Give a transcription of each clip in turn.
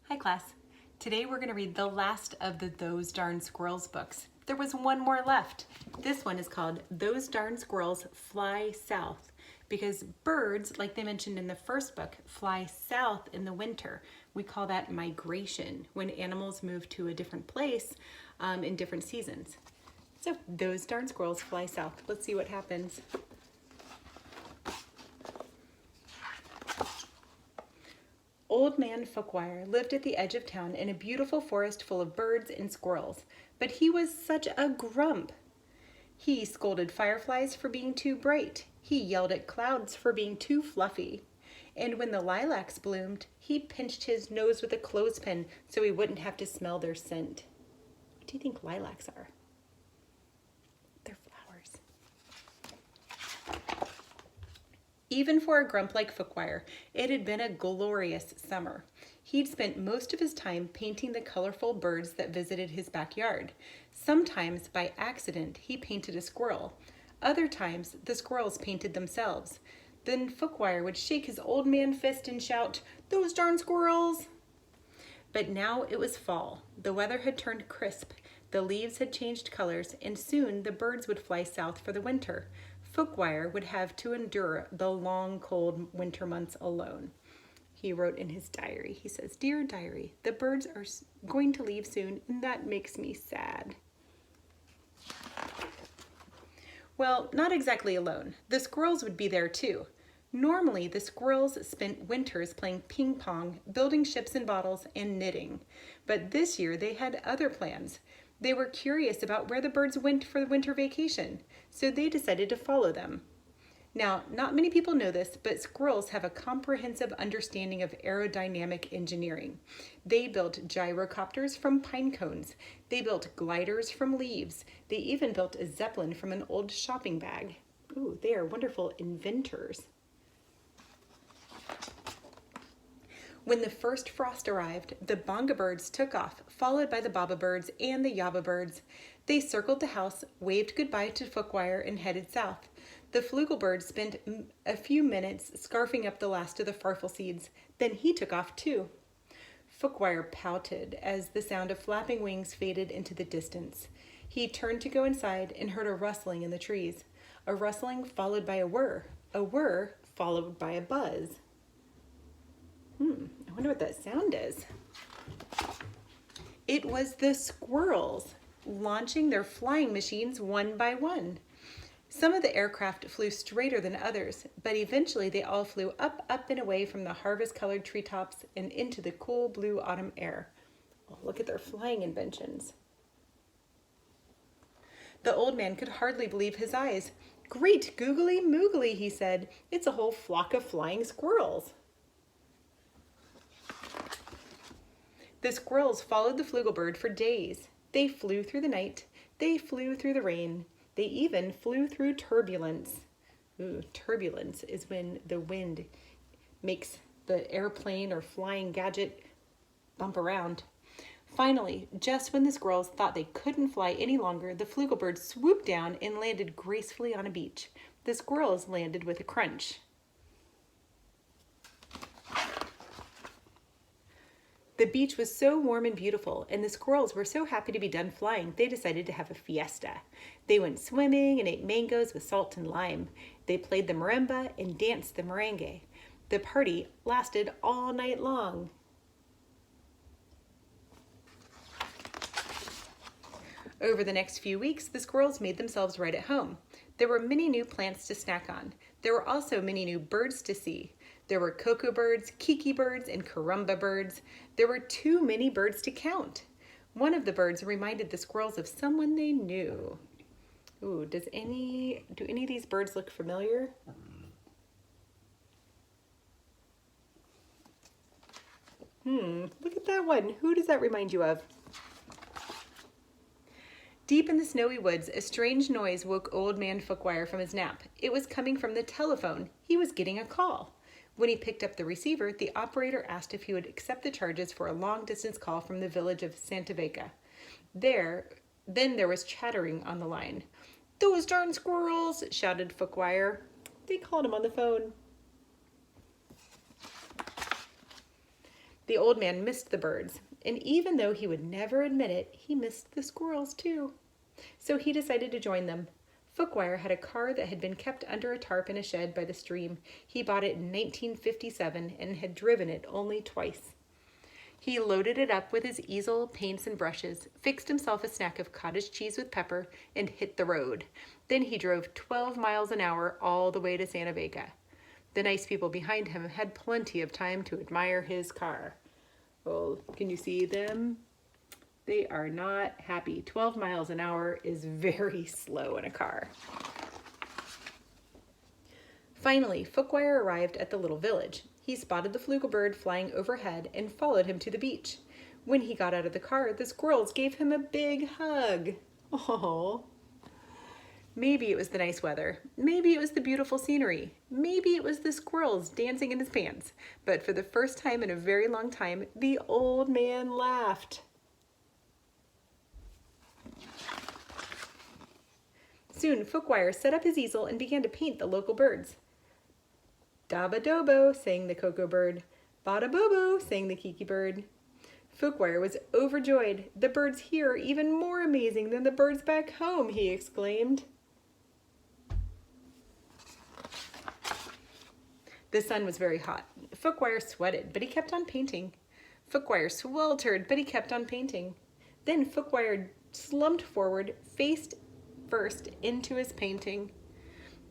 Hi class. Today we're going to read the last of the Those Darn Squirrels books. There was one more left. This one is called Those Darn Squirrels Fly South because birds, like they mentioned in the first book, fly south in the winter. We call that migration, when animals move to a different place in different seasons. So those darn squirrels fly south. Let's see what happens. Old Man Fookwire lived at the edge of town in a beautiful forest full of birds and squirrels, but he was such a grump. He scolded fireflies for being too bright. He yelled at clouds for being too fluffy. And when the lilacs bloomed, he pinched his nose with a clothespin so he wouldn't have to smell their scent. What do you think lilacs are? They're flowers. Even for a grump like Fookwire, it had been a glorious summer. He'd spent most of his time painting the colorful birds that visited his backyard. Sometimes, by accident, he painted a squirrel. Other times, the squirrels painted themselves. Then Fookwire would shake his old man fist and shout, "Those darn squirrels!" But now it was fall. The weather had turned crisp. The leaves had changed colors, and soon the birds would fly south for the winter. Fookwire would have to endure the long, cold winter months alone. He wrote in his diary, he says, "Dear diary, the birds are going to leave soon, and that makes me sad." Well, not exactly alone. The squirrels would be there too. Normally, the squirrels spent winters playing ping pong, building ships and bottles, and knitting. But this year they had other plans. They were curious about where the birds went for the winter vacation, so they decided to follow them. Now, not many people know this, but squirrels have a comprehensive understanding of aerodynamic engineering. They built gyrocopters from pine cones. They built gliders from leaves. They even built a zeppelin from an old shopping bag. Ooh, they are wonderful inventors. When the first frost arrived, the bonga birds took off, followed by the baba birds and the yaba birds. They circled the house, waved goodbye to Fookwire, and headed south. The flugel bird spent a few minutes scarfing up the last of the farfel seeds. Then he took off too. Fookwire pouted as the sound of flapping wings faded into the distance. He turned to go inside and heard a rustling in the trees. A rustling followed by a whir followed by a buzz. I wonder what that sound is. It was the squirrels launching their flying machines one by one. Some of the aircraft flew straighter than others, but eventually they all flew up and away from the harvest-colored treetops and into the cool blue autumn air. Oh, look at their flying inventions. The old man could hardly believe his eyes. "Great googly moogly," he said. "It's a whole flock of flying squirrels." The squirrels followed the flugelbird for days. They flew through the night. They flew through the rain. They even flew through turbulence. Ooh, turbulence is when the wind makes the airplane or flying gadget bump around. Finally, just when the squirrels thought they couldn't fly any longer, the flugelbird swooped down and landed gracefully on a beach. The squirrels landed with a crunch. The beach was so warm and beautiful, and the squirrels were so happy to be done flying, they decided to have a fiesta. They went swimming and ate mangoes with salt and lime. They played the marimba and danced the merengue. The party lasted all night long. Over the next few weeks, the squirrels made themselves right at home. There were many new plants to snack on. There were also many new birds to see. There were cocoa birds, kiki birds, and carumba birds. There were too many birds to count. One of the birds reminded the squirrels of someone they knew. Ooh, do any of these birds look familiar? Look at that one. Who does that remind you of? Deep in the snowy woods, a strange noise woke Old Man Fookwire from his nap. It was coming from the telephone. He was getting a call. When he picked up the receiver, the operator asked if he would accept the charges for a long-distance call from the village of Santa Vega. Then there was chattering on the line. "Those darn squirrels!" shouted Fookwire. They called him on the phone. The old man missed the birds, and even though he would never admit it, he missed the squirrels too. So he decided to join them. Fookwire had a car that had been kept under a tarp in a shed by the stream. He bought it in 1957 and had driven it only twice. He loaded it up with his easel, paints, and brushes, fixed himself a snack of cottage cheese with pepper, and hit the road. Then he drove 12 miles an hour all the way to Santa Vega. The nice people behind him had plenty of time to admire his car. Oh, can you see them? They are not happy. 12 miles an hour is very slow in a car. Finally, Fookwire arrived at the little village. He spotted the flugelbird flying overhead and followed him to the beach. When he got out of the car, the squirrels gave him a big hug. Oh. Maybe it was the nice weather. Maybe it was the beautiful scenery. Maybe it was the squirrels dancing in his pants. But for the first time in a very long time, the old man laughed. Soon, Fookwire set up his easel and began to paint the local birds. Daba-dobo, sang the cocoa bird. Bada-bobo, sang the kiki bird. Fookwire was overjoyed. The birds here are even more amazing than the birds back home, he exclaimed. The sun was very hot. Fookwire sweated, but he kept on painting. Fookwire sweltered, but he kept on painting. Then Fookwire slumped forward, face first, into his painting.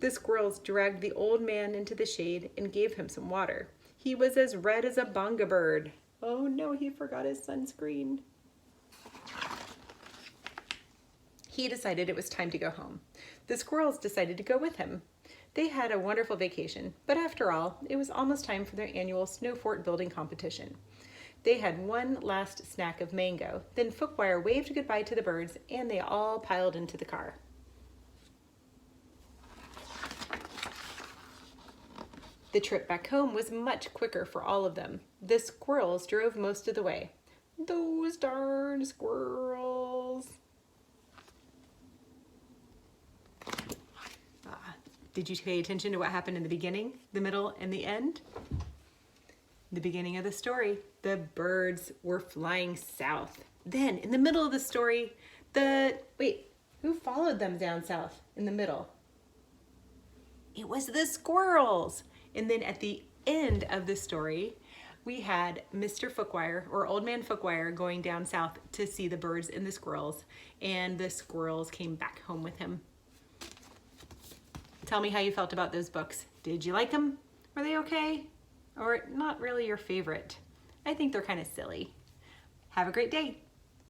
The squirrels dragged the old man into the shade and gave him some water. He was as red as a bonga bird. Oh no, he forgot his sunscreen. He decided it was time to go home. The squirrels decided to go with him. They had a wonderful vacation, but after all, it was almost time for their annual snow fort building competition. They had one last snack of mango. Then Fookwire waved goodbye to the birds, and they all piled into the car. The trip back home was much quicker for all of them. The squirrels drove most of the way. Those darn squirrels. Did you pay attention to what happened in the beginning, the middle, and the end? The beginning of the story, the birds were flying south. Then, in the middle of the story, who followed them down south in the middle? It was the squirrels. And then at the end of the story, we had Mr. Fookwire, or Old Man Fookwire, going down south to see the birds and the squirrels. And the squirrels came back home with him. Tell me how you felt about those books. Did you like them? Were they okay? Or not really your favorite? I think they're kind of silly. Have a great day.